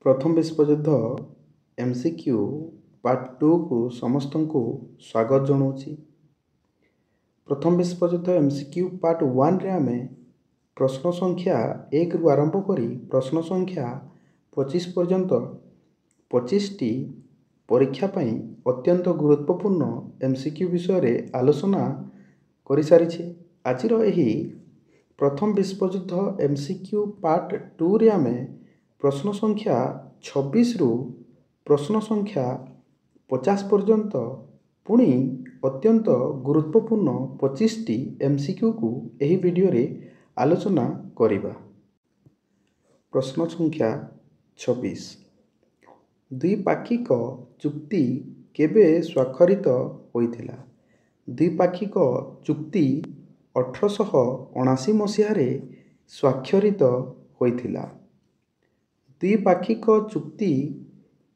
प्रथम विश्वयुद्ध MCQ part 2 को समस्त को स्वागत जनाऊँगी। प्रथम विश्वयुद्ध एमसीक्यू पार्ट 1 रे आमे प्रश्न संख्या 1 रु आरंभ करी प्रश्न संख्या 25 पर्यंत 25 टी परीक्षा पई अत्यंत गुरुत्वपूर्ण एमसीक्यू विषय रे आलोचना करि सारिछि। आजिर एही प्रथम विश्वयुद्ध एमसीक्यू पार्ट 2 रे आमे प्रश्न संख्या 26 रु प्रश्न संख्या 50 पर्यंत पुणी अत्यंत गुरुत्वपूर्ण 25 टी एमसीक्यू को एही वीडियो रे आलोचना करिबा। प्रश्न संख्या 26 द्विपाक्षिक चुक्ति केबे स्वाक्षरित होइथिला? द्विपाक्षिक चुक्ति 1879 मसीह रे स्वाक्षरित होइथिला। द्विपाक्षिक चुक्ति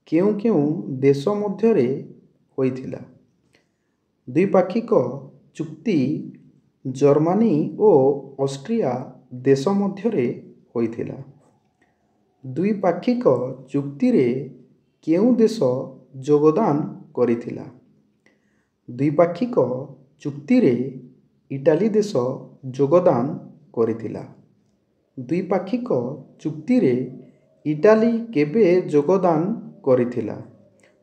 केउं केउं देश मध्यरे होइथिला? द्विपाक्षिक चुक्ति जर्मनी और ऑस्ट्रिया देश मध्यरे होइथिला। द्विपाक्षिक चुक्ति रे केउं देश योगदान करिथिला? द्विपाक्षिक चुक्ति रे इटाली देश योगदान करिथिला। द्विपाक्षिक चुक्ति रे इटाली केबे योगदान करिथिला?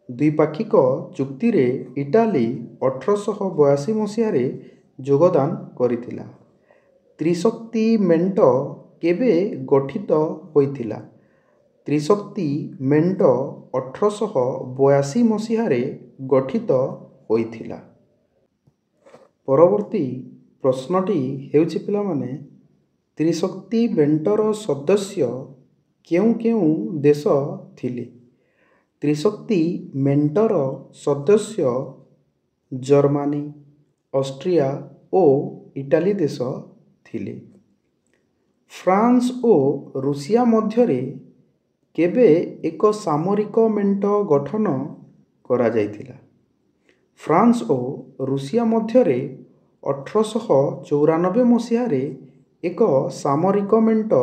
द्विपाक्षिक चुक्ति रे इटाली 1882 मसीह रे योगदान करिथिला। त्रिशक्ति मेंट केबे गठित होइथिला? त्रिशक्ति मेंट 1882 मसीह रे गठित होइथिला। परवर्ती प्रश्नटी हेउछि पिला माने त्रिशक्ति मेंटर सदस्य केउं केउं देश थिले? त्रिशक्ति मेंटर सदस्य जर्मनी, ऑस्ट्रिया और इटाली देश थिले। फ्रांस और रूसिया मध्यरे केबे एक सामरिक मेंट गठन करा जायथिला? फ्रांस और रूसिया मध्यरे 1894 मसीह रे एक सामरिक मेंट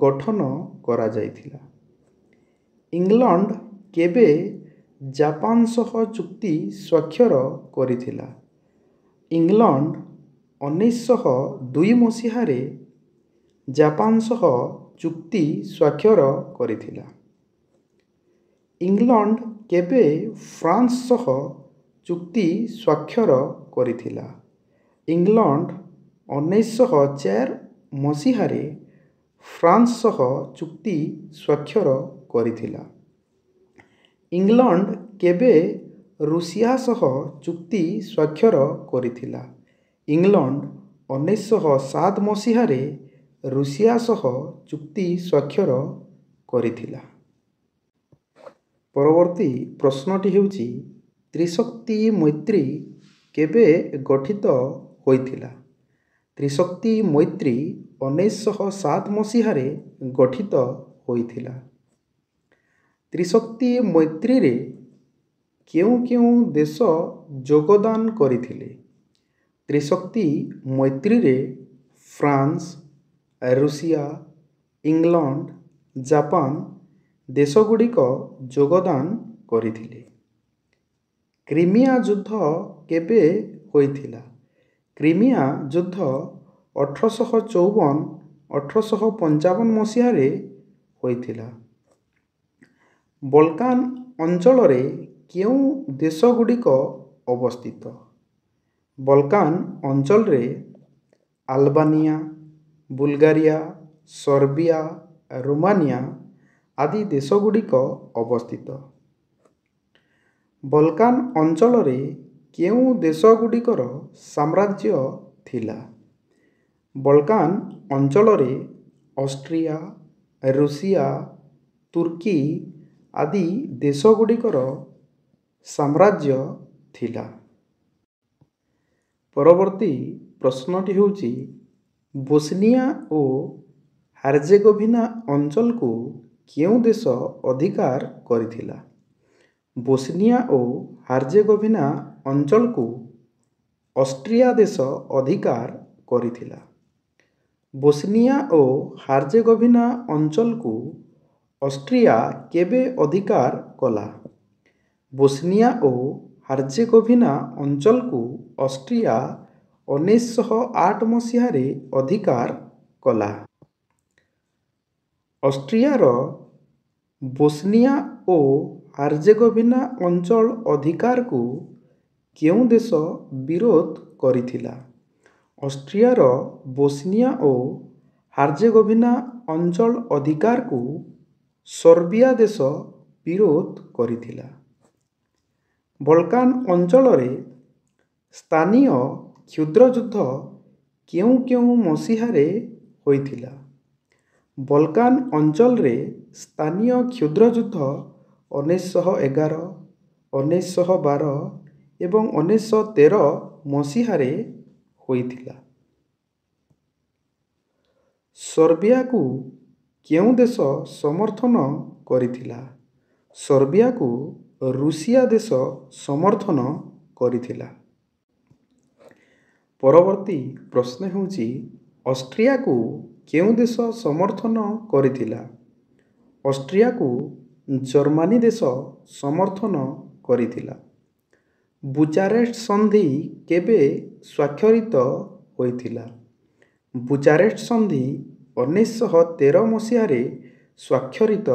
गठन करा जायथिला। इंग्लैंड केबे जापान सह चुक्ति स्वाक्षर करिथिला? इंग्लैंड 1902 मसीह रे जापान सह चुक्ति स्वाक्षर करिथिला। इंग्लैंड केबे फ्रांस सह चुक्ति स्वाक्षर करिथिला? इंग्लैंड 1904 मसीह रे फ्रांस सह चुक्ति स्वाक्षर करिथिला। इंग्लैंड केबे रूसिया सह चुक्ति स्वाक्षर करिथिला? इंग्लैंड 1907 मसीह रे रूसिया सह चुक्ति स्वाक्षर करिथिला। परवर्ती प्रश्नटी हेउछि त्रिशक्ति मैत्री केबे गठित होइथिला? त्रिशक्ति मैत्री 1907 मसीह रे गठित होइथिला। त्रिशक्ति मैत्री रे केउं केउं देश योगदान करिथिले? त्रिशक्ति मैत्री रे फ्रांस, रूसिया, इंग्लैंड, जापान देशगुड़िक योगदान करिथिले। क्रीमिया युद्ध केबे होइथिला? क्रीमिया युद्ध 1854-1855 मसीह रे होइथिला। बल्कान अंचल रे केउं देशगुड़िक अवस्थित? बल्कान अंचल रे अल्बानिया, बुल्गारिया, सर्बिया, रोमानिया आदि देशगुड़िक अवस्थित। बल्कान अंचल रे केउं देशगुड़िकर साम्राज्य थिला? बल्कान अंचल रे ऑस्ट्रिया, रूसिया, तुर्की आदि देशगुड़िकर साम्राज्य थिला। परवर्ती प्रश्नटी हेउछि बोस्निया और हार्जेगोविना अंचल को केउं देश अधिकार करिथिला? बोस्निया और हार्जेगोविना अंचल को ऑस्ट्रिया देश अधिकार करिथिला। बोस्निया और हार्जेगोविना अंचल को ଅଷ୍ଟ୍ରିଆ କେବେ ଅଧିକାର କଲା? ବୋସ୍ନିଆ ଓ ହାର୍ଜେଗୋଭିନା ଅଞ୍ଚଳକୁ ଅଷ୍ଟ୍ରିଆ 1908 ମସିହାରେ ଅଧିକାର କଲା। ଅଷ୍ଟ୍ରିଆର ବୋସ୍ନିଆ ଓ ହାର୍ଜେଗୋଭିନା ଅଞ୍ଚଳ ଅଧିକାରକୁ କେଉଁ ଦେଶ ବିରୋଧ କରିଥିଲା? ଅଷ୍ଟ୍ରିଆର ବୋସ୍ନିଆ ଓ ହାର୍ଜେଗୋଭିନା ଅଞ୍ଚଳ ଅଧିକାରକୁ ସର୍ବିଆ ଦେଶ ବିରୋଧ କରିଥିଲା। ବଲକାନ ଅଞ୍ଚଳରେ ସ୍ଥାନୀୟ କ୍ଷୁଦ୍ରଯୁଦ୍ଧ କେଉଁ କେଉଁ ମସିହାରେ ହୋଇଥିଲା? ବଲକାନ ଅଞ୍ଚଳରେ ସ୍ଥାନୀୟ କ୍ଷୁଦ୍ରଯୁଦ୍ଧ 1911, 1912 ଏବଂ 1913 ମସିହାରେ ହୋଇଥିଲା। ସର୍ବିଆକୁ କେଉଁ ଦେଶ ସମର୍ଥନ କରିଥିଲା? ସର୍ବିଆକୁ ରୁଷିଆ ଦେଶ ସମର୍ଥନ କରିଥିଲା। ପରବର୍ତ୍ତୀ ପ୍ରଶ୍ନ ହେଉଛି ଅଷ୍ଟ୍ରିଆକୁ କେଉଁ ଦେଶ ସମର୍ଥନ କରିଥିଲା? ଅଷ୍ଟ୍ରିଆକୁ ଜର୍ମାନୀ ଦେଶ ସମର୍ଥନ କରିଥିଲା। ବୁଚାରେଷ୍ଟ ସନ୍ଧି କେବେ ସ୍ୱାକ୍ଷରିତ ହୋଇଥିଲା? ବୁଚାରେଷ୍ଟ ସନ୍ଧି 1913 ମସିହାରେ ସ୍ୱାକ୍ଷରିତ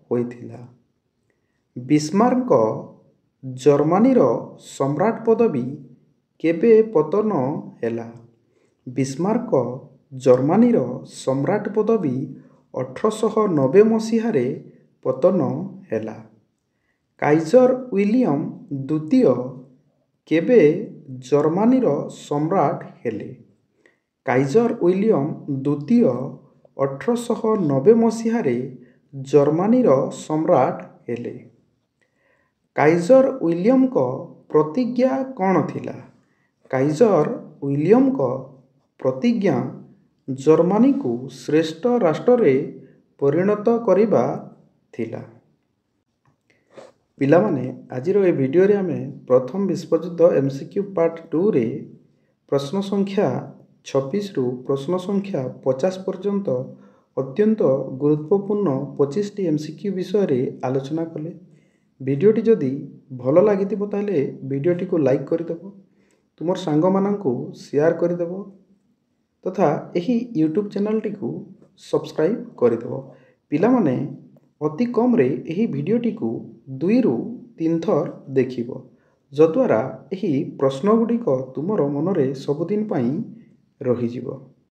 ହୋଇଥିଲା। ବିସ୍ମାର୍କଙ୍କ ଜର୍ମାନୀର ସମ୍ରାଟ ପଦବୀ କେବେ ପତନ ହେଲା? ବିସ୍ମାର୍କ ଜର୍ମାନୀର ସମ୍ରାଟ ପଦବୀ 1890 ମସିହାରେ ପତନ ହେଲା। କାଇଜର ୱିଲିୟମ ଦ୍ୱିତୀୟ କେବେ ଜର୍ମାନୀର ସମ୍ରାଟ ହେଲେ? କାଇଜର ୱିଲିୟମ ଦ୍ୱିତୀୟ 1890 ମସିହାରେ ଜର୍ମାନୀର ସମ୍ରାଟ ହେଲେ। କାଇଜର ୱିଲିୟମଙ୍କ ପ୍ରତିଜ୍ଞା କ'ଣ ଥିଲା? କାଇଜର ୱିଲିୟମଙ୍କ ପ୍ରତିଜ୍ଞା ଜର୍ମାନୀକୁ ଶ୍ରେଷ୍ଠ ରାଷ୍ଟ୍ରରେ ପରିଣତ କରିବା ଥିଲା। ପିଲାମାନେ ଆଜିର ଏ ଭିଡ଼ିଓରେ ଆମେ ପ୍ରଥମ ବିଶ୍ୱଯୁଦ୍ଧ MCQ ପାର୍ଟ 2ରେ ପ୍ରଶ୍ନ ସଂଖ୍ୟା 26ରୁ ପ୍ରଶ୍ନ ସଂଖ୍ୟା 50 ପର୍ଯ୍ୟନ୍ତ ଅତ୍ୟନ୍ତ ଗୁରୁତ୍ୱପୂର୍ଣ୍ଣ 25ଟି MCQ ବିଷୟରେ ଆଲୋଚନା କଲେ। ଭିଡ଼ିଓଟି ଯଦି ଭଲ ଲାଗିଥିବ ତାହେଲେ ଭିଡ଼ିଓଟିକୁ ଲାଇକ୍ କରିଦେବ, ତୁମର ସାଙ୍ଗମାନଙ୍କୁ ସେୟାର କରିଦେବ ତଥା ଏହି ୟୁଟ୍ୟୁବ୍ ଚ୍ୟାନେଲଟିକୁ ସବସ୍କ୍ରାଇବ୍ କରିଦେବ। ପିଲାମାନେ ଅତି କମ୍ରେ ଏହି ଭିଡ଼ିଓଟିକୁ 2ରୁ 3 ଥର ଦେଖିବ, ଯଦ୍ୱାରା ଏହି ପ୍ରଶ୍ନଗୁଡ଼ିକ ତୁମର ମନରେ ସବୁଦିନ ପାଇଁ ରହିଯିବ।